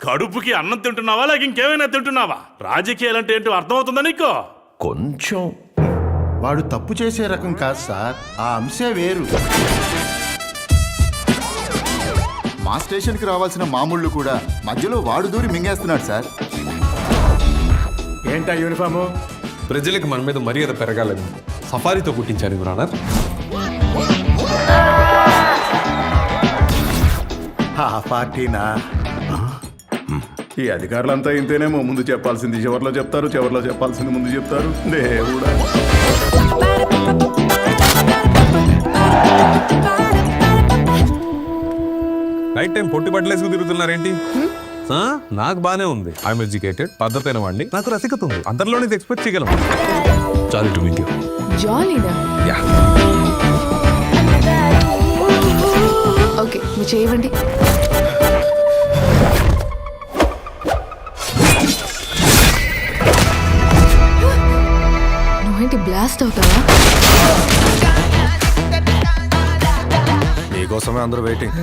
కడుపుకి అన్నం తింటున్నావా లేక ఇంకేమైనా తింటున్నావా? రాజకీయాలంటే ఏంటో అర్థమవుతుందా నీకు? కొంచెం. వాడు తప్పు చేసే రకం కాదు సార్, ఆ అంశే వేరు. మా స్టేషన్కి రావాల్సిన మామూళ్ళు కూడా మధ్యలో వాడు దూరి మింగేస్తున్నాడు సార్. ఏంటా యూనిఫాము? ప్రజలకు మన మీద మర్యాద పెరగాలని సఫారీతో కుట్టించారు యువర్ ఆనర్. పార్టీనా? ఈ అధికారులంతా ఇంతేనేమో, ముందు చెప్పాల్సింది చివరిలో చెప్తారు, చివరిలో చెప్పాల్సింది ముందు చెప్తారు. దేవుడా! నైట్ టైం పొట్టి బట్టలేసుకు తిరుగుతున్నారేంటి? నాకు బానే ఉంది. ఐఎమ్ ఎడ్యుకేటెడ్, పద్ధతైన వాడిని, నాకు రసికత ఉంది, అందరిలోనే ఎక్స్పెక్ట్ చేయగలం. చాలు టు మీట్ యు. జాలీనా? యా. ఓకే, మీరు చేయండి. నువ్వేంటి బ్లాస్ట్ అవుతావా? నీకోసమే అందరూ వెయిటింగ్.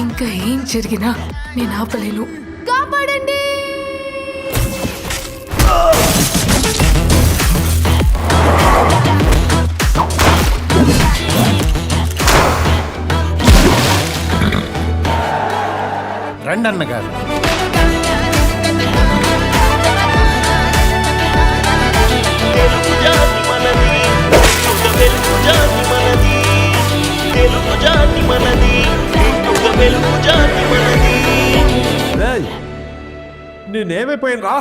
ఇంకా ఏం జరిగినా నేను ఆపలేను. కాపాడండి. రండి అన్నగారు. నేనేమైపోయాను రా?